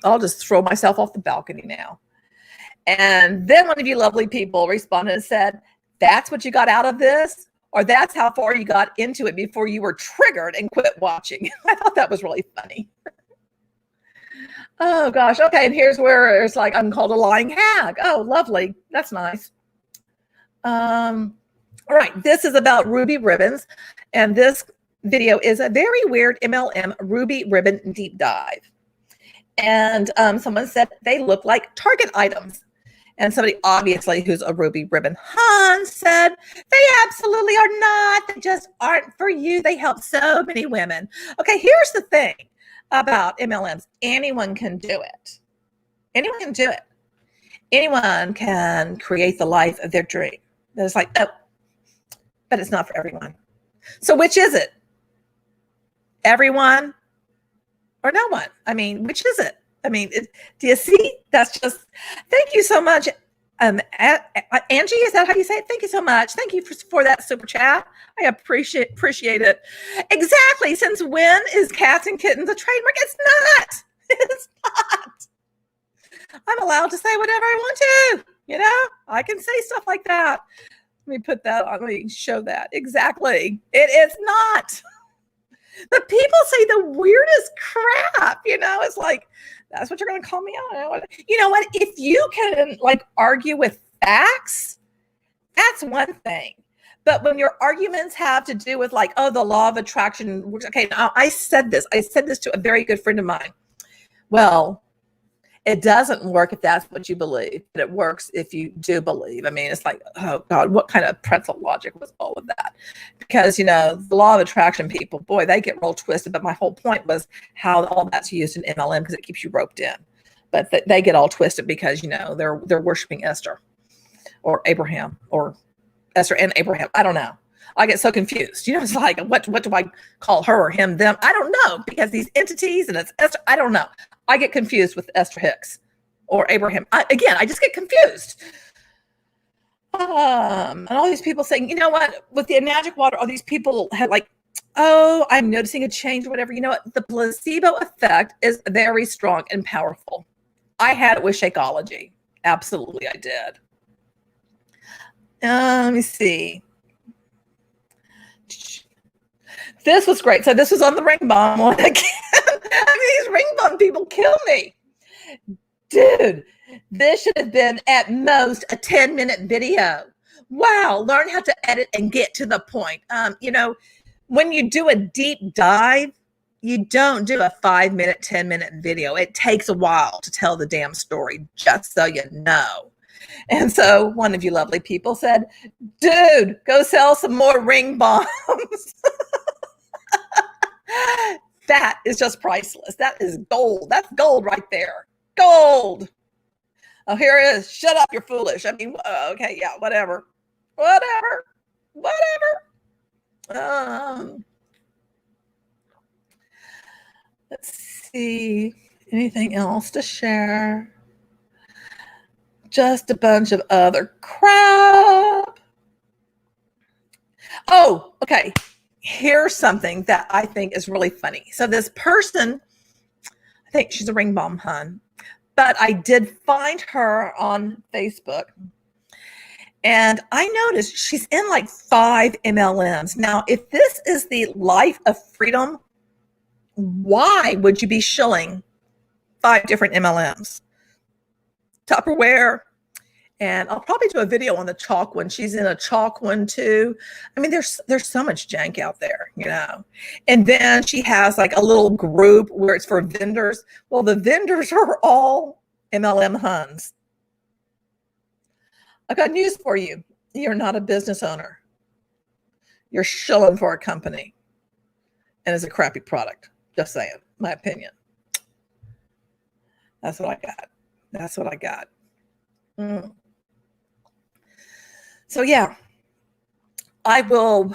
A: I'll just throw myself off the balcony now. And then one of you lovely people responded and said, that's what you got out of this? Or that's how far you got into it before you were triggered and quit watching. I thought that was really funny. Oh, gosh. Okay, and here's where it's like, I'm called a lying hag. Oh, lovely. That's nice. All right, this is about ruby ribbons. And this video is a very weird MLM ruby ribbon deep dive. And someone said they look like Target items. And somebody, obviously, who's a ruby ribbon hun, said, they absolutely are not. They just aren't for you. They help so many women. Okay, here's the thing about MLMs. Anyone can do it. Anyone can do it. Anyone can create the life of their dream. It's like, oh, but it's not for everyone. So which is it? Everyone or no one? I mean, which is it? I mean, do you see? That's just, thank you so much. Angie, is that how you say it? Thank you so much. Thank you for that super chat. I appreciate it. Exactly. Since when is cats and kittens a trademark? It's not. It's not. I'm allowed to say whatever I want to. I can say stuff like that. Let me put that on. Let me show that. Exactly. It is not. The people say the weirdest crap. It's like, that's what you're going to call me out. You know what? If you can argue with facts, that's one thing. But when your arguments have to do with the law of attraction. Okay, now I said this to a very good friend of mine. Well, it doesn't work if that's what you believe, but it works if you do believe. I mean, it's like, oh God, what kind of pretzel logic was all of that? Because, the law of attraction people, boy, they get real twisted. But my whole point was how all that's used in MLM because it keeps you roped in. But they get all twisted because, they're worshiping Esther or Abraham or Esther and Abraham. I don't know. I get so confused. It's like, what do I call her or him, them? I don't know, because these entities and it's Esther, I don't know. I get confused with Esther Hicks or Abraham. I just get confused. And all these people saying, you know what, with the magic water, all these people had oh, I'm noticing a change or whatever. You know what? The placebo effect is very strong and powerful. I had it with Shakeology. Absolutely, I did. Let me see. This was great. So this was on the ring bomb one again. These ring bomb people kill me. Dude, this should have been at most a 10-minute video. Wow, learn how to edit and get to the point. When you do a deep dive, you don't do a 5-minute, 10-minute video. It takes a while to tell the damn story, just so you know. And so one of you lovely people said, dude, go sell some more ring bombs. That is just priceless. That is gold. That's gold right there. Gold. Oh, here it is. Shut up, you're foolish. I mean, okay, yeah, whatever. Let's see. Anything else to share? Just a bunch of other crap. Oh, okay. Here's something that I think is really funny. So this person, I think she's a ring bomb hun, but I did find her on Facebook. And I noticed she's in 5 MLMs. Now, if this is the life of freedom, why would you be shilling 5 different MLMs? Tupperware. And I'll probably do a video on the chalk one. She's in a chalk one too. I mean, there's so much jank out there, And then she has a little group where it's for vendors. Well, the vendors are all MLM huns. I've got news for you. You're not a business owner. You're shilling for a company. And it's a crappy product. Just saying, my opinion. That's what I got. So yeah, I will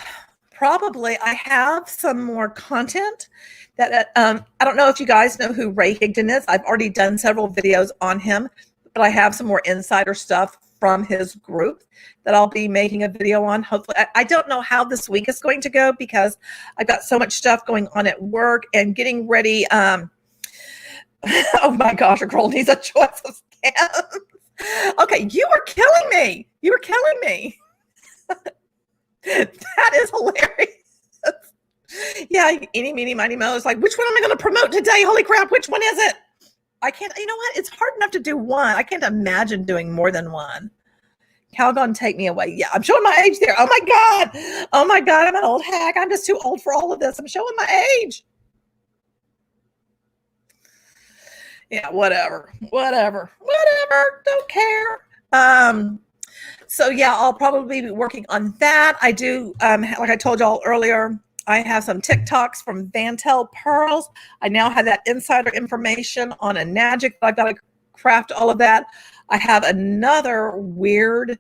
A: probably, I have some more content that, I don't know if you guys know who Ray Higdon is. I've already done several videos on him, but I have some more insider stuff from his group that I'll be making a video on. Hopefully, I don't know how this week is going to go because I've got so much stuff going on at work and getting ready. Oh my gosh, a girl needs a choice of scams. Okay, you are killing me. You are killing me. That is hilarious. Yeah, eeny, meeny, miny, mo. It's like, which one am I going to promote today? Holy crap, which one is it? I can't, you know what? It's hard enough to do one. I can't imagine doing more than one. Calgon, take me away. Yeah, I'm showing my age there. Oh my God. Oh my God, I'm an old hack. I'm just too old for all of this. I'm showing my age. Yeah, whatever. Don't care. So yeah, I'll probably be working on that. I do, like I told y'all earlier, I have some TikToks from Vantel Pearls. I now have that insider information on a magic. I've got to craft all of that. I have another weird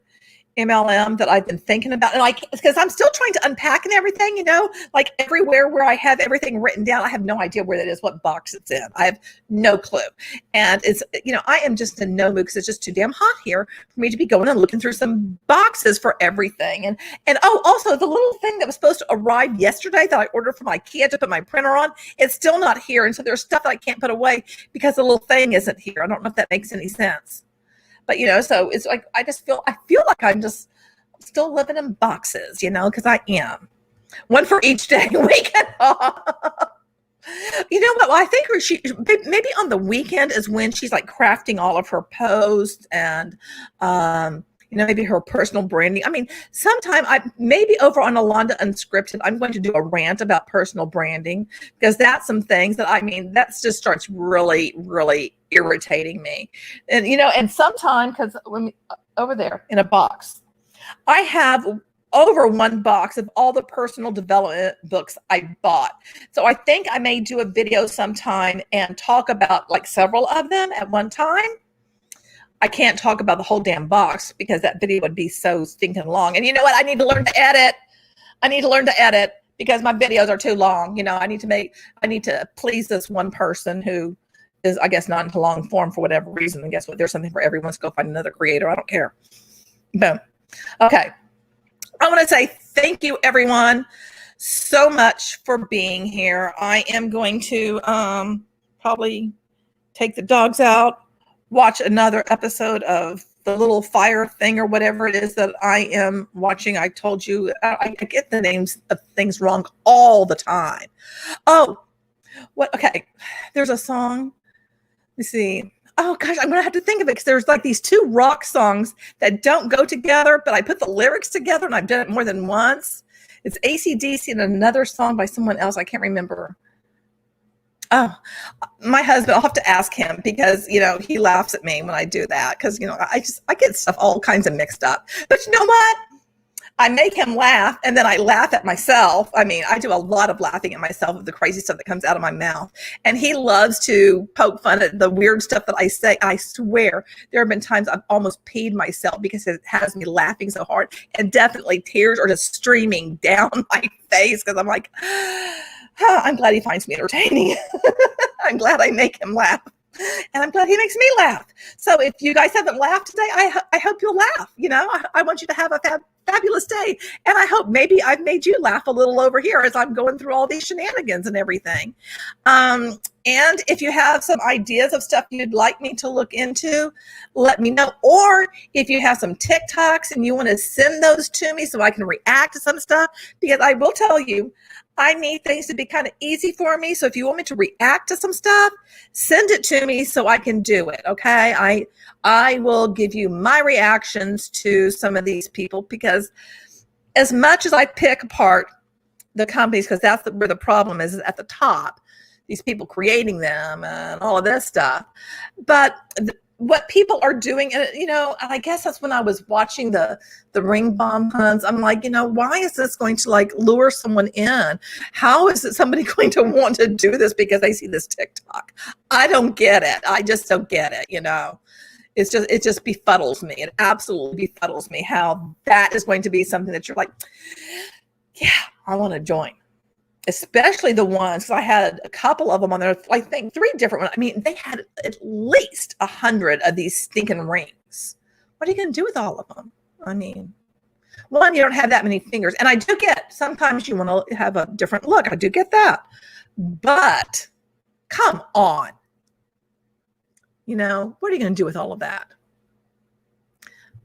A: MLM that I've been thinking about, and because I'm still trying to unpack and everything, like everywhere where I have everything written down, I have no idea where that is, what box it's in. I have no clue. And it's, I am just in no mood because it's just too damn hot here for me to be going and looking through some boxes for everything. And oh, also the little thing that was supposed to arrive yesterday that I ordered from IKEA to put my printer on, it's still not here. And so there's stuff that I can't put away because the little thing isn't here. I don't know if that makes any sense. But, so it's like, I feel like I'm just still living in boxes, because I am. One for each day, weekend off. You know what? Well, I think maybe on the weekend is when she's like crafting all of her posts and, maybe her personal branding. I mean, sometime maybe over on Alonda Unscripted, I'm going to do a rant about personal branding because that's some things that, that just starts really, really irritating me. And, and sometime, because over there in a box, I have over one box of all the personal development books I bought. So I think I may do a video sometime and talk about like several of them at one time. I can't talk about the whole damn box because that video would be so stinking long. And you know what? I need to learn to edit. Because my videos are too long. I need to please this one person who is, I guess, not into long form for whatever reason. And guess what? There's something for everyone. Let's go find another creator. I don't care. Boom. Okay. I want to say thank you, everyone, so much for being here. I am going to probably take the dogs out, watch another episode of the little fire thing or whatever it is that I am watching. I told you, I get the names of things wrong all the time. Oh, what? Okay. There's a song. Let's see. Oh gosh, I'm going to have to think of it because there's like these two rock songs that don't go together, but I put the lyrics together and I've done it more than once. It's AC/DC and another song by someone else. I can't remember. Oh, my husband, I'll have to ask him because, he laughs at me when I do that because, I get stuff all kinds of mixed up. But you know what? I make him laugh and then I laugh at myself. I do a lot of laughing at myself of the crazy stuff that comes out of my mouth. And he loves to poke fun at the weird stuff that I say. I swear there have been times I've almost peed myself because it has me laughing so hard, and definitely tears are just streaming down my face because I'm like, I'm glad he finds me entertaining. I'm glad I make him laugh. And I'm glad he makes me laugh. So if you guys haven't laughed today, I hope you'll laugh. I want you to have a fabulous day. And I hope maybe I've made you laugh a little over here as I'm going through all these shenanigans and everything. And if you have some ideas of stuff you'd like me to look into, let me know. Or if you have some TikToks and you want to send those to me so I can react to some stuff, because I will tell you, I need things to be kind of easy for me. So if you want me to react to some stuff, send it to me so I can do it. Okay. I will give you my reactions to some of these people, because as much as I pick apart the companies, because that's where the problem is at the top, these people creating them and all of this stuff. But what people are doing, and I guess that's when I was watching the ring bomb hunts. I'm like, why is this going to like lure someone in? How is it somebody going to want to do this because they see this TikTok? I don't get it. I just don't get it. It just befuddles me. It absolutely befuddles me how that is going to be something that you're like, yeah, I want to join. Especially the ones, I had a couple of them on there, I think 3 different ones. They had at least 100 of these stinking rings. what are you going to do with all of them? I mean, one, you don't have that many fingers. And I do get, sometimes you want to have a different look. I do get that. But come on. You know, what are you going to do with all of that?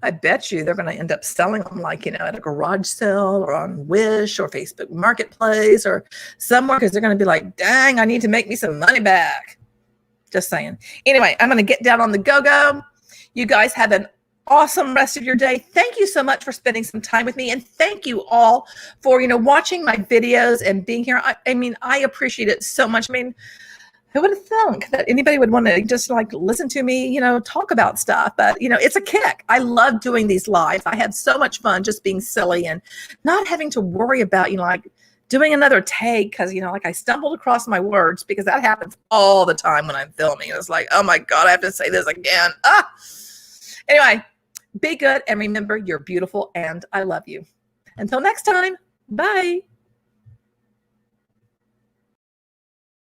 A: I bet you they're going to end up selling them like, you know, at a garage sale or on Wish or Facebook Marketplace or somewhere, because they're going to be like, dang, I need to make me some money back. Just saying. Anyway, I'm going to get down on the go-go. You guys have an awesome rest of your day. Thank you so much for spending some time with me. And thank you all for, you know, watching my videos and being here. I mean, I appreciate it so much. I mean, who would have thunk that anybody would want to just like listen to me, you know, talk about stuff? But, you know, it's a kick. I love doing these lives. I had so much fun just being silly and not having to worry about, you know, like doing another take because, you know, like I stumbled across my words, because that happens all the time when I'm filming. It's like, oh my God, I have to say this again. Anyway, be good. And remember, you're beautiful and I love you. Until next time, bye.